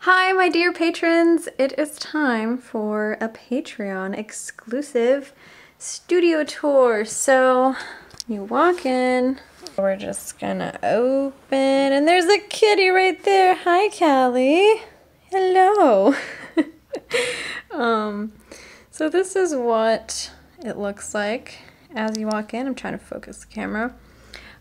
Hi, my dear patrons! It is time for a Patreon exclusive studio tour. So you walk in, we're just gonna open, and there's a kitty right there. Hi, Callie. Hello. So this is what it looks like as you walk in. I'm trying to focus the camera.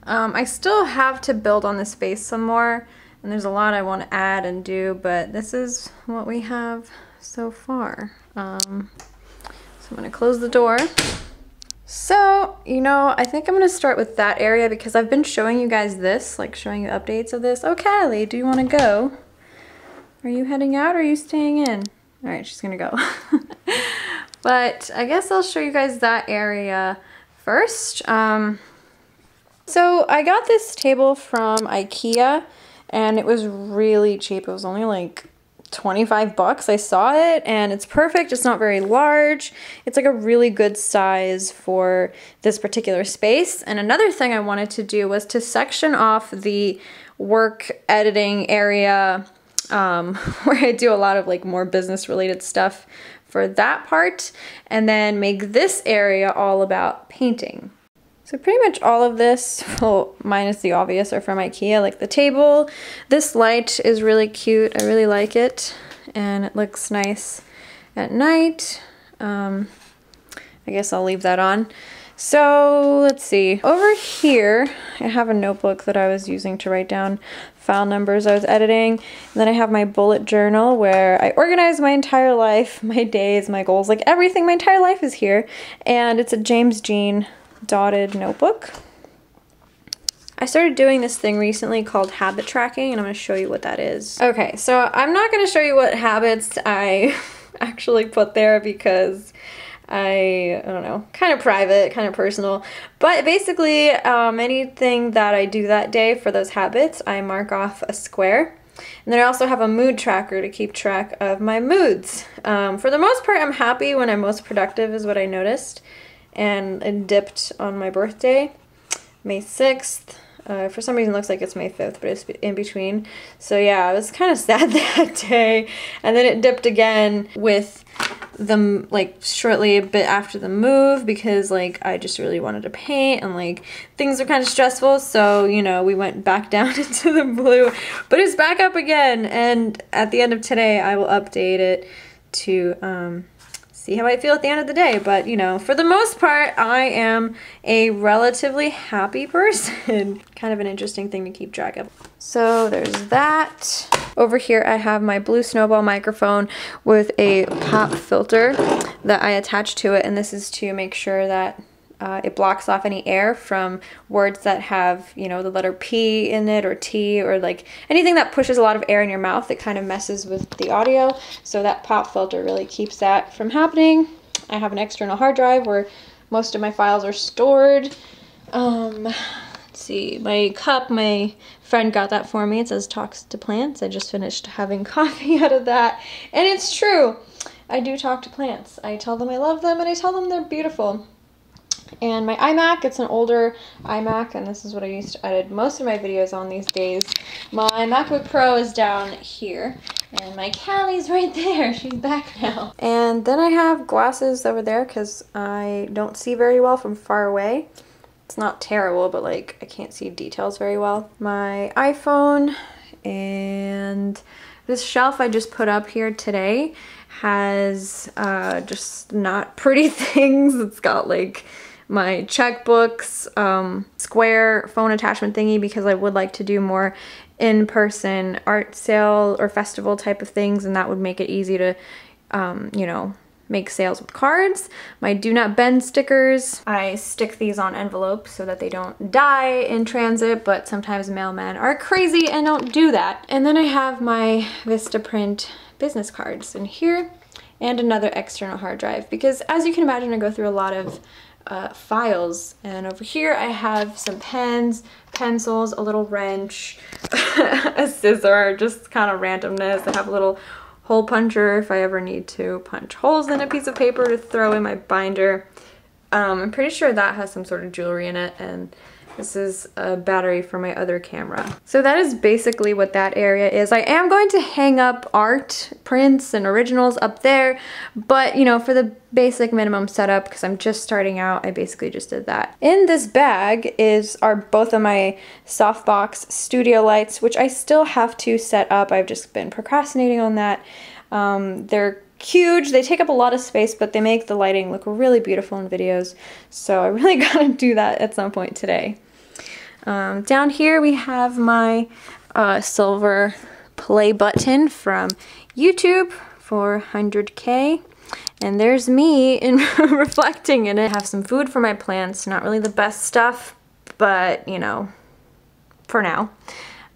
I still have to build on this space some more. And there's a lot I want to add and do, but this is what we have so far. So I'm going to close the door. So, I think I'm going to start with that area because I've been showing you guys this, like showing you updates of this. Oh, Callie, do you want to go? Are you heading out or are you staying in? All right, she's going to go. But I guess I'll show you guys that area first. So I got this table from IKEA. And it was really cheap. It was only like 25 bucks. I saw it and it's perfect. It's not very large. It's like a really good size for this particular space. And another thing I wanted to do was to section off the work editing area where I do a lot of like more business related stuff for that part, and then make this area all about painting. So pretty much all of this, well, minus the obvious, are from IKEA, like the table. This light is really cute. I really like it, and it looks nice at night. I guess I'll leave that on. So let's see. Over here, I have a notebook that I was using to write down file numbers I was editing. And then I have my bullet journal where I organize my entire life, my days, my goals, like everything. My entire life is here. And it's a James Jean dotted notebook. I started doing this thing recently called habit tracking, and I'm going to show you what that is. Okay, so I'm not going to show you what habits I actually put there because I don't know, kind of private, kind of personal. But basically, anything that I do that day for those habits, I mark off a square. And then I also have a mood tracker to keep track of my moods. For the most part, I'm happy when I'm most productive is what I noticed. And it dipped on my birthday, May 6th. For some reason it looks like it's May 5th, but it's in between. So yeah, I was kind of sad that day. And then it dipped again with the, like, shortly a bit after the move because, like, I just really wanted to paint and, like, things were kind of stressful. So, we went back down into the blue. But it's back up again. And at the end of today, I will update it to, see how I feel at the end of the day. But, for the most part, I am a relatively happy person. Kind of an interesting thing to keep track of. So there's that. Over here, I have my blue snowball microphone with a pop filter that I attach to it. And this is to make sure that it blocks off any air from words that have, the letter P in it or T, or like anything that pushes a lot of air in your mouth. It kind of messes with the audio. So that pop filter really keeps that from happening. I have an external hard drive where most of my files are stored. Let's see, my cup, my friend got that for me. It says Talks to Plants. I just finished having coffee out of that. And it's true. I do talk to plants. I tell them I love them and I tell them they're beautiful. And my iMac, it's an older iMac, and this is what I used to edit most of my videos on these days. My MacBook Pro is down here, and my Callie's right there. She's back now. And then I have glasses over there because I don't see very well from far away. It's not terrible, but like I can't see details very well. My iPhone, and this shelf I just put up here today has just not pretty things. It's got like my checkbooks, square phone attachment thingy because I would like to do more in-person art sale or festival type of things, and that would make it easy to, make sales with cards. My Do Not Bend stickers, I stick these on envelopes so that they don't die in transit, but sometimes mailmen are crazy and don't do that. And then I have my Vistaprint business cards in here and another external hard drive because, as you can imagine, I go through a lot of files. And over here I have some pens, pencils, a little wrench, a scissor, just kind of randomness. I have a little hole puncher if I ever need to punch holes in a piece of paper to throw in my binder. I'm pretty sure that has some sort of jewelry in it, and This is a battery for my other camera. So that is basically what that area is. I am going to hang up art, prints, and originals up there, but you know, for the basic minimum setup, because I'm just starting out, I basically just did that. In this bag are both of my softbox studio lights, which I still have to set up. I've just been procrastinating on that. They're huge, they take up a lot of space, but they make the lighting look really beautiful in videos, so I really gotta do that at some point today. Down here we have my silver play button from YouTube for 100K, and there's me reflecting in it. I have some food for my plants, not really the best stuff, but you know, for now.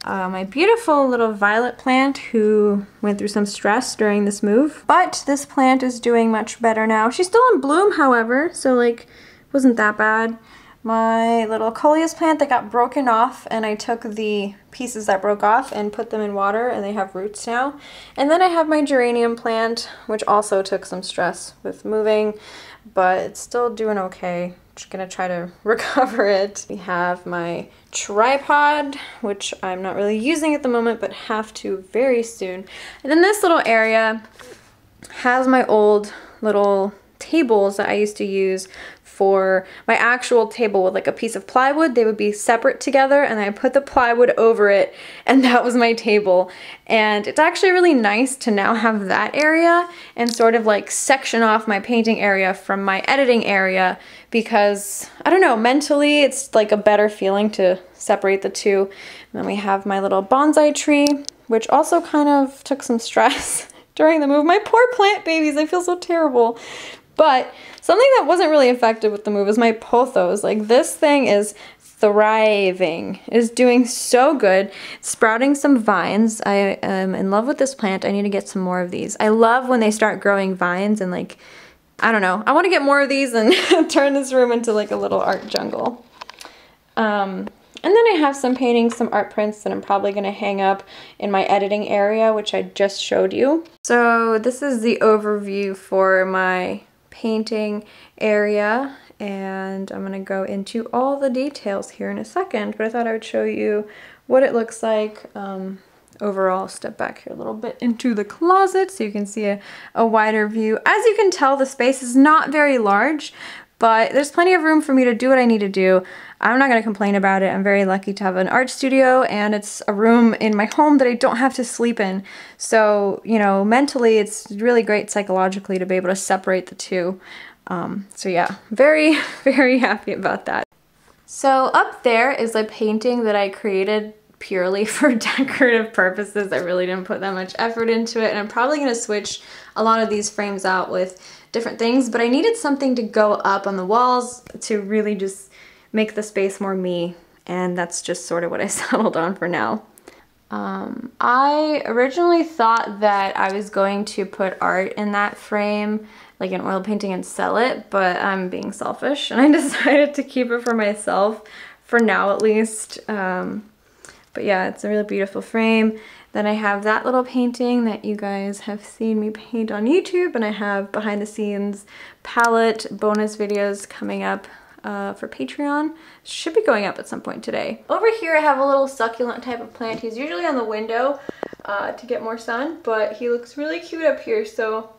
My beautiful little violet plant who went through some stress during this move. But this plant is doing much better now. She's still in bloom, however, so like, wasn't that bad. My little coleus plant that got broken off, and I took the pieces that broke off and put them in water, and they have roots now. And then I have my geranium plant, which also took some stress with moving, but it's still doing okay. Just gonna try to recover it. We have my tripod, which I'm not really using at the moment, but have to very soon. And then this little area has my old little tables that I used to use for my actual table with like a piece of plywood. They would be separate together, and I put the plywood over it, and that was my table. And it's actually really nice to now have that area and sort of like section off my painting area from my editing area, because I don't know, mentally it's like a better feeling to separate the two. And then we have my little bonsai tree, which also kind of took some stress during the move. My poor plant babies, I feel so terrible. But something that wasn't really affected with the move is my pothos. Like, this thing is thriving. It is doing so good. It's sprouting some vines. I am in love with this plant. I need to get some more of these. I love when they start growing vines, and like, I don't know. I want to get more of these and turn this room into like a little art jungle. And then I have some paintings, some art prints that I'm probably going to hang up in my editing area, which I just showed you. So this is the overview for my painting area, and I'm gonna go into all the details here in a second, but I thought I would show you what it looks like overall. Step back here a little bit into the closet so you can see a wider view. As you can tell, the space is not very large, but there's plenty of room for me to do what I need to do. I'm not going to complain about it. I'm very lucky to have an art studio, and it's a room in my home that I don't have to sleep in. So, you know, mentally it's really great psychologically to be able to separate the two. So yeah, very, very happy about that. So up there is a painting that I created purely for decorative purposes. I really didn't put that much effort into it, and I'm probably going to switch a lot of these frames out with different things, but I needed something to go up on the walls to really just make the space more me, and that's just sort of what I settled on for now. I originally thought that I was going to put art in that frame, like an oil painting, and sell it, but I'm being selfish and I decided to keep it for myself, for now at least. But yeah, it's a really beautiful frame. Then I have that little painting that you guys have seen me paint on YouTube, and I have behind the scenes palette bonus videos coming up for Patreon. Should be going up at some point today. Over here I have a little succulent type of plant. He's usually on the window to get more sun, but he looks really cute up here, so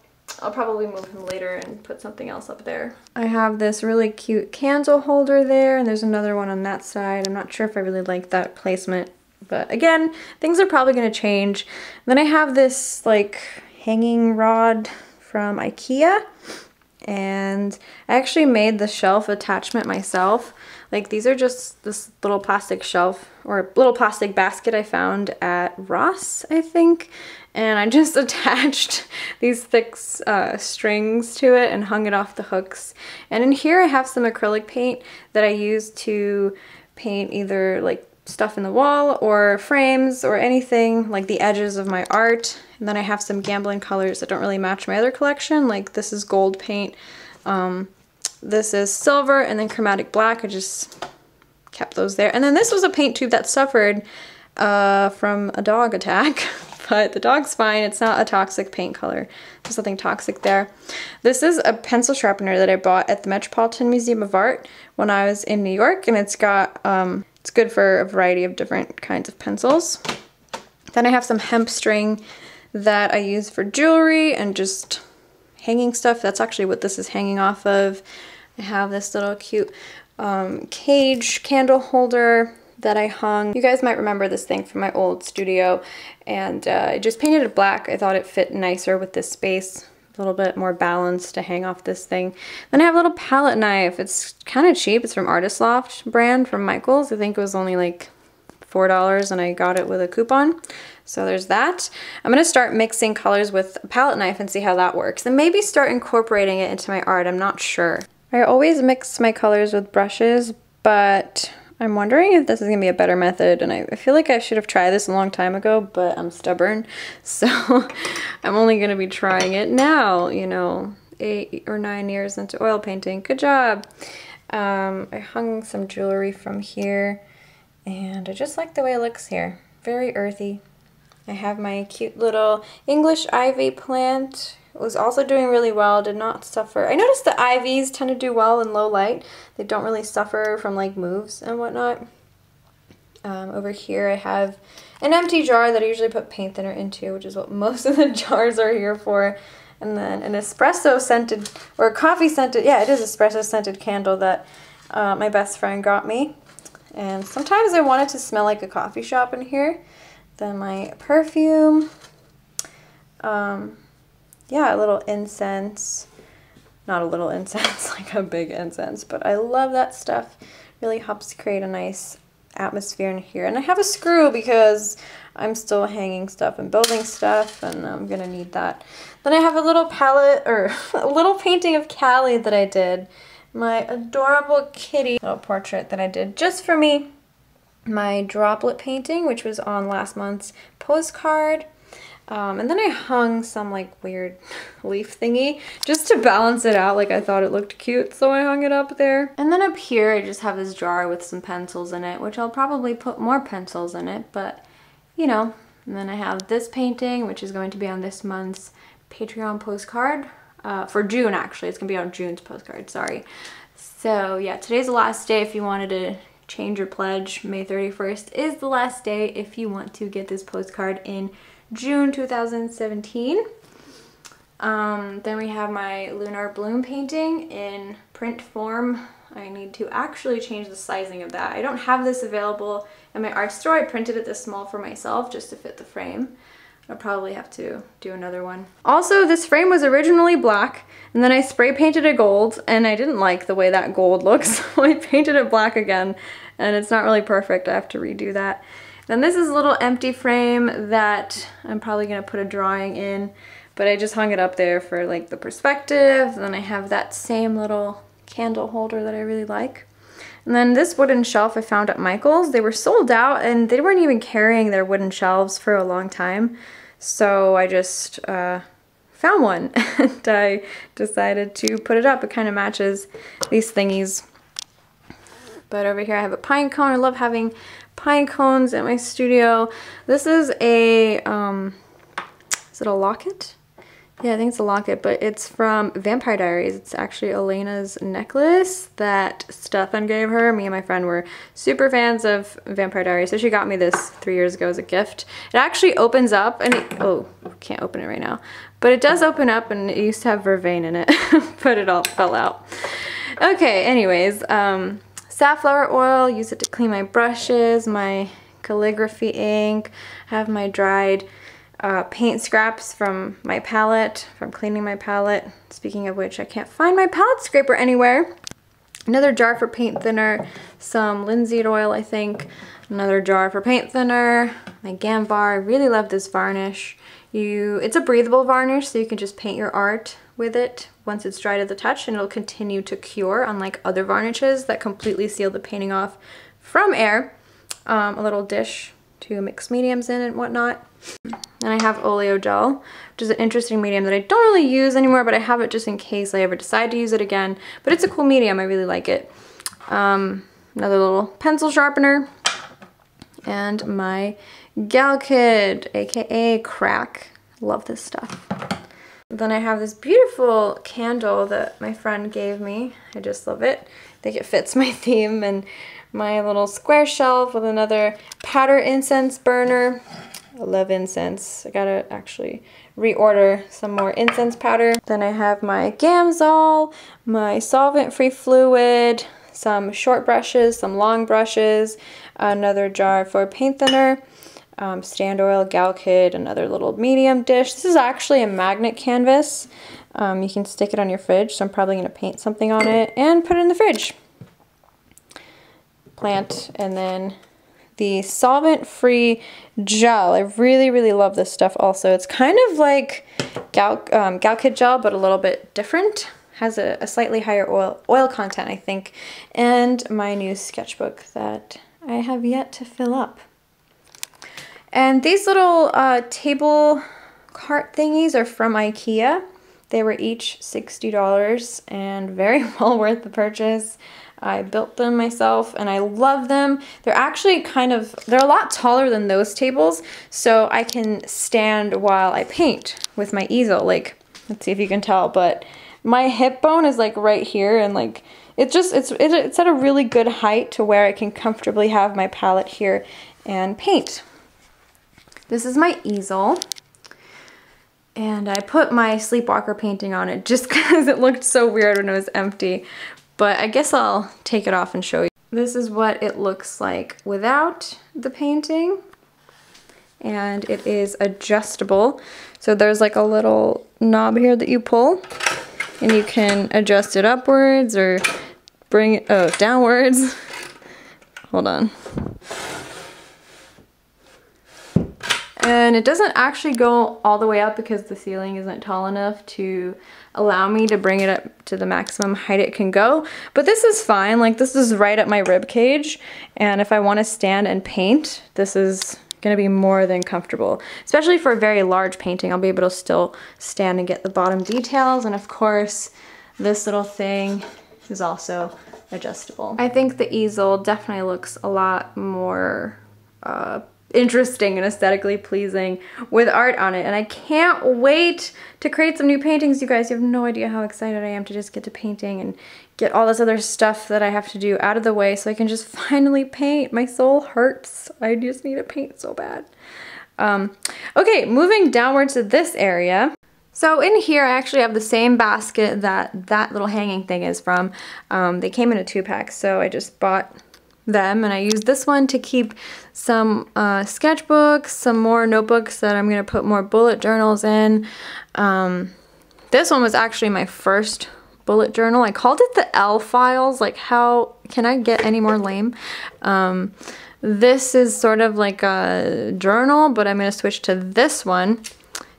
I'll probably move him later and put something else up there. I have this really cute candle holder there, and there's another one on that side. I'm not sure if I really like that placement, but again, things are probably going to change. Then I have this like hanging rod from IKEA, and I actually made the shelf attachment myself. Like, these are just this little plastic shelf or little plastic basket I found at Ross, I think, and I just attached these thick strings to it and hung it off the hooks. And in here I have some acrylic paint that I use to paint either like stuff in the wall or frames or anything, like the edges of my art. And then I have some gambling colors that don't really match my other collection, like this is gold paint, this is silver, and then chromatic black. I just kept those there. And then this was a paint tube that suffered from a dog attack, but the dog's fine. It's not a toxic paint color. There's nothing toxic there. This is a pencil sharpener that I bought at the Metropolitan Museum of Art when I was in New York, and it's got, it's good for a variety of different kinds of pencils. Then I have some hemp string that I use for jewelry and just hanging stuff. That's actually what this is hanging off of. I have this little cute cage candle holder that I hung. You guys might remember this thing from my old studio, and I just painted it black. I thought it fit nicer with this space, a little bit more balanced to hang off this thing. Then I have a little palette knife. It's kind of cheap. It's from Artist Loft brand from Michaels. I think it was only like $4 and I got it with a coupon. So there's that. I'm going to start mixing colors with a palette knife and see how that works, and maybe start incorporating it into my art. I'm not sure. I always mix my colors with brushes, but I'm wondering if this is going to be a better method, and I feel like I should have tried this a long time ago, but I'm stubborn, so I'm only going to be trying it now, you know, 8 or 9 years into oil painting. Good job! I hung some jewelry from here, and I just like the way it looks here. Very earthy. I have my cute little English ivy plant. It was also doing really well, did not suffer. I noticed the ivies tend to do well in low light. They don't really suffer from like moves and whatnot. Over here I have an empty jar that I usually put paint thinner into, which is what most of the jars are here for. And then an espresso scented, or coffee scented, yeah, it is espresso scented candle that my best friend got me. And sometimes I want it to smell like a coffee shop in here. Then my perfume. Yeah, a little incense. Not a little incense, like a big incense, but I love that stuff. Really helps create a nice atmosphere in here. And I have a screw because I'm still hanging stuff and building stuff, and I'm gonna need that. Then I have a little palette, or a little painting of Callie that I did. My adorable kitty little portrait that I did just for me. My droplet painting, which was on last month's postcard. And then I hung some like weird leaf thingy just to balance it out. Like I thought it looked cute, so I hung it up there. And then up here I just have this jar with some pencils in it, which I'll probably put more pencils in it, but you know. And then I have this painting, which is going to be on this month's Patreon postcard. For June, actually. It's gonna be on June's postcard, sorry. So yeah, today's the last day if you wanted to change your pledge. May 31st is the last day if you want to get this postcard in June 2017. Then we have my Lunar Bloom painting in print form. I need to actually change the sizing of that. I don't have this available in my art store. I printed it this small for myself just to fit the frame. I'll probably have to do another one. Also, this frame was originally black, and then I spray painted it gold, and I didn't like the way that gold looks, so I painted it black again, and it's not really perfect. I have to redo that. Then this is a little empty frame that I'm probably gonna put a drawing in, but I just hung it up there for like the perspective. And then I have that same little candle holder that I really like. And then this wooden shelf I found at Michael's. They were sold out and they weren't even carrying their wooden shelves for a long time. So I just found one and I decided to put it up. It kind of matches these thingies. But over here I have a pine cone. I love having pine cones in my studio. This is a, is it a locket? Yeah, I think it's a locket, but it's from Vampire Diaries. It's actually Lena's necklace that Stefan gave her. Me and my friend were super fans of Vampire Diaries, so she got me this 3 years ago as a gift. It actually opens up, and it, oh, can't open it right now, but it does open up, and it used to have vervain in it, but it all fell out. Okay, anyways, safflower oil, use it to clean my brushes, my calligraphy ink. I have my dried paint scraps from my palette, from cleaning my palette. Speaking of which, I can't find my palette scraper anywhere. Another jar for paint thinner, some linseed oil, I think. Another jar for paint thinner, my Gambar. I really love this varnish. It's a breathable varnish, so you can just paint your art with it once it's dry to the touch, and it'll continue to cure, unlike other varnishes that completely seal the painting off from air. A little dish to mix mediums in and whatnot. And I have oleo gel, which is an interesting medium that I don't really use anymore, but I have it just in case I ever decide to use it again. But it's a cool medium, I really like it. Another little pencil sharpener, and my Gal Kid, aka crack. Love this stuff. Then I have this beautiful candle that my friend gave me. I just love it. I think it fits my theme, and my little square shelf with another powder incense burner. I love incense. I gotta actually reorder some more incense powder. Then I have my Gamsol, my solvent-free fluid, some short brushes, some long brushes, another jar for paint thinner, stand oil, Gal Kid, another little medium dish. This is actually a magnet canvas. You can stick it on your fridge, so I'm probably gonna paint something on it and put it in the fridge. Plant, and then the solvent-free gel. I really, really love this stuff also. It's kind of like Gal Kid gel, but a little bit different. Has a slightly higher oil content, I think. And my new sketchbook that I have yet to fill up. And these little table cart thingies are from IKEA. They were each $60 and very well worth the purchase. I built them myself and I love them. They're actually they're a lot taller than those tables, so I can stand while I paint with my easel. Like, let's see if you can tell, but my hip bone is like right here, and like it's at a really good height to where I can comfortably have my palette here and paint. This is my easel. And I put my sleepwalker painting on it just because it looked so weird when it was empty. But I guess I'll take it off and show you. This is what it looks like without the painting. And it is adjustable. So there's like a little knob here that you pull. And you can adjust it upwards or bring it downwards. Hold on. And it doesn't actually go all the way up because the ceiling isn't tall enough to allow me to bring it up to the maximum height it can go. But this is fine, like this is right at my rib cage. And if I want to stand and paint, this is gonna be more than comfortable. Especially for a very large painting, I'll be able to still stand and get the bottom details. And of course, this little thing is also adjustable. I think the easel definitely looks a lot more interesting and aesthetically pleasing with art on it, and I can't wait to create some new paintings. You guys, you have no idea how excited I am to just get to painting and get all this other stuff that I have to do out of the way so I can just finally paint. My soul hurts. I just need to paint so bad. Okay, moving downward to this area. So in here I actually have the same basket that little hanging thing is from. They came in a 2-pack, so I just bought them, and I use this one to keep some sketchbooks, some more notebooks that I'm gonna put more bullet journals in. This one was actually my first bullet journal. I called it the L files. Like, how can I get any more lame? This is sort of like a journal, but I'm gonna switch to this one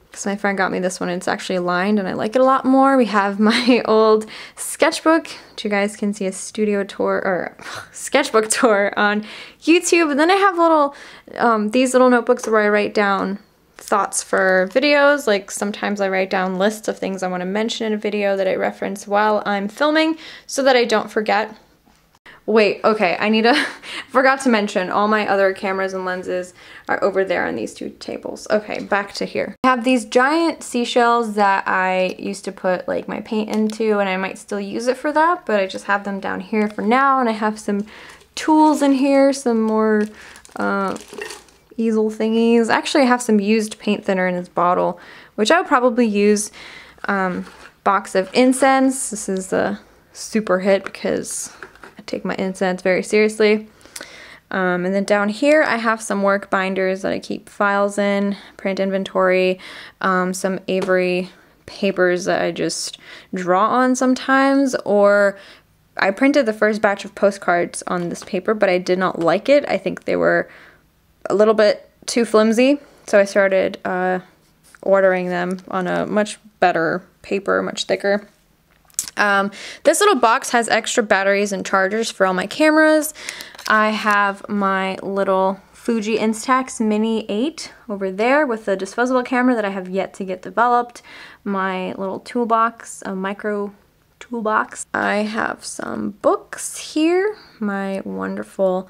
because my friend got me this one and it's actually lined and I like it a lot more. We have my old sketchbook, which you guys can see a studio tour or sketchbook tour on YouTube. And then I have little, these little notebooks where I write down thoughts for videos. Like sometimes I write down lists of things I want to mention in a video that I reference while I'm filming so that I don't forget. Wait, okay, forgot to mention all my other cameras and lenses are over there on these 2 tables. Okay, back to here. I have these giant seashells that I used to put like my paint into, and I might still use it for that, but I just have them down here for now. And I have some tools in here, some more easel thingies. Actually, I have some used paint thinner in this bottle, which I would probably use. Box of incense. This is the super hit because take my incense very seriously. And then down here I have some work binders that I keep files in, print inventory, some Avery papers that I just draw on sometimes, or I printed the first batch of postcards on this paper, but I did not like it. I think they were a little bit too flimsy, so I started ordering them on a much better paper, much thicker. This little box has extra batteries and chargers for all my cameras. I have my little Fuji Instax Mini 8 over there with a disposable camera that I have yet to get developed. My little toolbox, a micro toolbox. I have some books here. My wonderful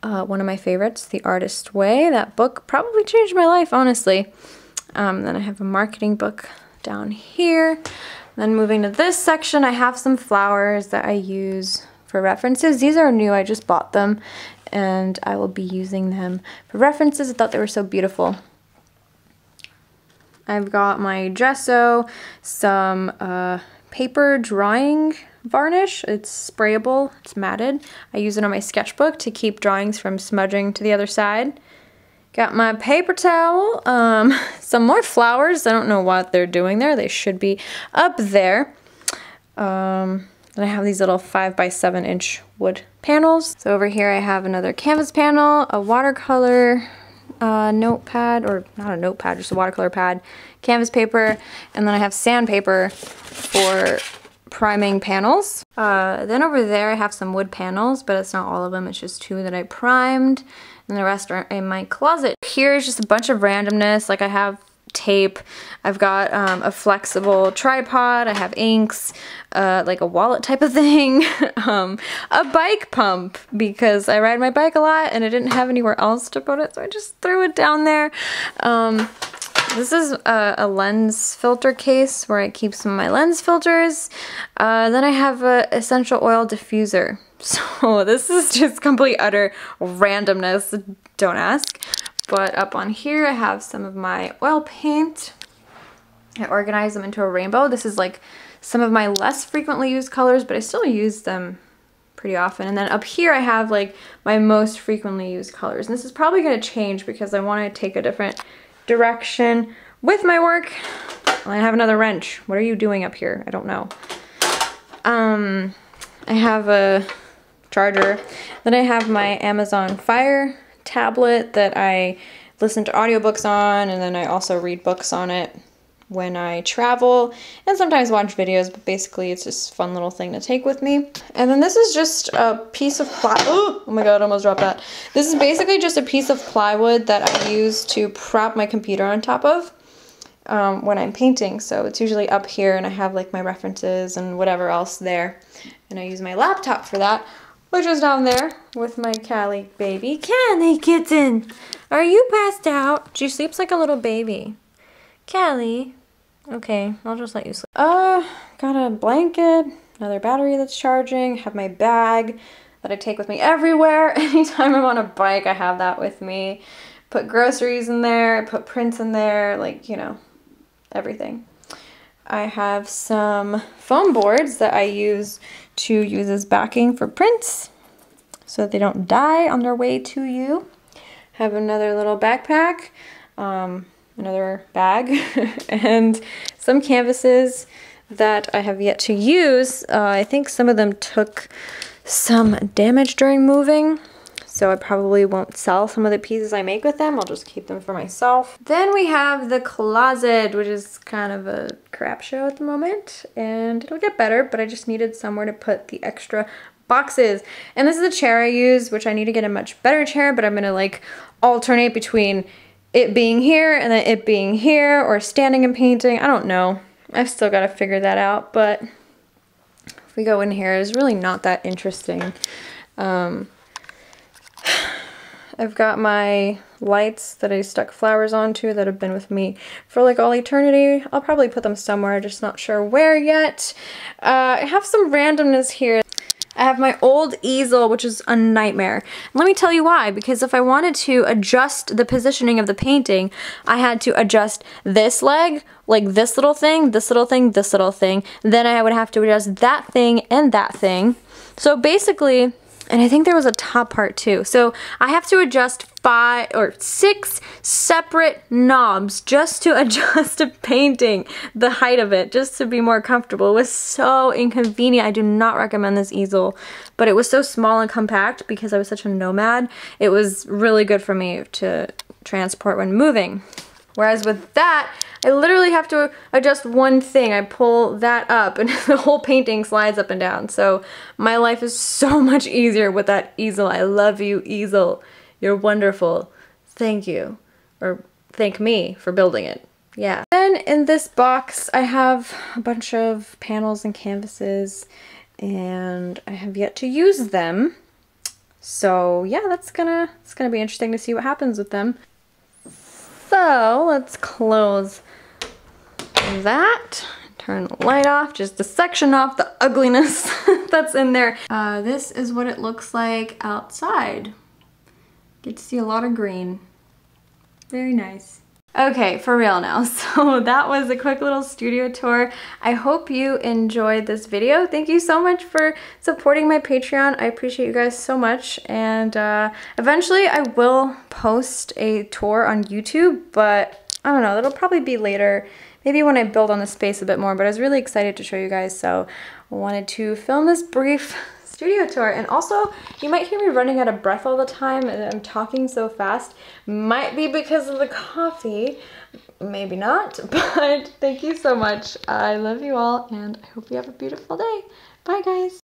one of my favorites, The Artist's Way. That book probably changed my life, honestly. Then I have a marketing book down here. Then moving to this section, I have some flowers that I use for references. These are new, I just bought them, and I will be using them for references. I thought they were so beautiful. I've got my gesso, some paper drawing varnish. It's sprayable, it's matted. I use it on my sketchbook to keep drawings from smudging to the other side. Got my paper towel, some more flowers. I don't know what they're doing there. They should be up there. Then I have these little 5 by 7 inch wood panels. So over here I have another canvas panel, a watercolor notepad, or not a notepad, just a watercolor pad, canvas paper, and then I have sandpaper for priming panels. Then over there I have some wood panels, but it's not all of them, it's just 2 that I primed, and the rest are in my closet. Here's just a bunch of randomness, like I have tape, I've got a flexible tripod, I have inks, like a wallet type of thing, a bike pump because I ride my bike a lot and I didn't have anywhere else to put it, so I just threw it down there. This is a lens filter case where I keep some of my lens filters. Then I have an essential oil diffuser. So this is just complete utter randomness, don't ask. But up on here I have some of my oil paint. I organize them into a rainbow. This is like some of my less frequently used colors, but I still use them pretty often. And then up here I have like my most frequently used colors. And this is probably going to change because I want to take a different direction with my work. I have another wrench. What are you doing up here? I don't know. I have a charger. Then I have my Amazon Fire tablet that I listen to audiobooks on, and then I also read books on it when I travel and sometimes watch videos, but basically it's just a fun little thing to take with me. And then this is just a piece of oh my god, I almost dropped that. This is basically just a piece of plywood that I use to prop my computer on top of when I'm painting. So it's usually up here and I have like my references and whatever else there. And I use my laptop for that, which is down there with my Callie baby. Callie kitten, are you passed out? She sleeps like a little baby. Callie. Okay, I'll just let you sleep. Got a blanket, another battery that's charging, have my bag that I take with me everywhere. Anytime I'm on a bike, I have that with me. Put groceries in there, put prints in there, like, you know, everything. I have some foam boards that I use as backing for prints so that they don't die on their way to you. Have another little backpack, another bag, and some canvases that I have yet to use. I think some of them took some damage during moving, so I probably won't sell some of the pieces I make with them. I'll just keep them for myself. Then we have the closet, which is kind of a crap show at the moment, and it'll get better, but I just needed somewhere to put the extra boxes. And this is the chair I use, which I need to get a much better chair, but I'm gonna like alternate between it being here and then it being here, or standing and painting. I don't know. I've still got to figure that out, but if we go in here, it's really not that interesting. I've got my lights that I stuck flowers onto that have been with me for like all eternity. I'll probably put them somewhere, just not sure where yet. I have some randomness here. I have my old easel, which is a nightmare. Let me tell you why, because if I wanted to adjust the positioning of the painting, I had to adjust this leg, like this little thing, this little thing, this little thing. Then I would have to adjust that thing and that thing. So basically, and I think there was a top part too. So I have to adjust 5 or 6 separate knobs just to adjust a painting, the height of it, just to be more comfortable. It was so inconvenient. I do not recommend this easel, but it was so small and compact because I was such a nomad. It was really good for me to transport when moving. Whereas with that, I literally have to adjust one thing. I pull that up and the whole painting slides up and down. So my life is so much easier with that easel. I love you, easel. You're wonderful. Thank you. Or thank me for building it. Yeah. Then in this box, I have a bunch of panels and canvases, and I have yet to use them. So yeah, it's gonna be interesting to see what happens with them. So let's close that. Turn the light off, just to section off the ugliness that's in there. This is what it looks like outside. Get to see a lot of green. Very nice. Okay, for real now. So that was a quick little studio tour. I hope you enjoyed this video. Thank you so much for supporting my Patreon. I appreciate you guys so much. And eventually I will post a tour on YouTube, but I don't know, that'll probably be later. Maybe when I build on the space a bit more, but I was really excited to show you guys, so I wanted to film this brief studio tour. And also, you might hear me running out of breath all the time and I'm talking so fast. Might be because of the coffee, maybe not, but thank you so much. I love you all and I hope you have a beautiful day. Bye guys.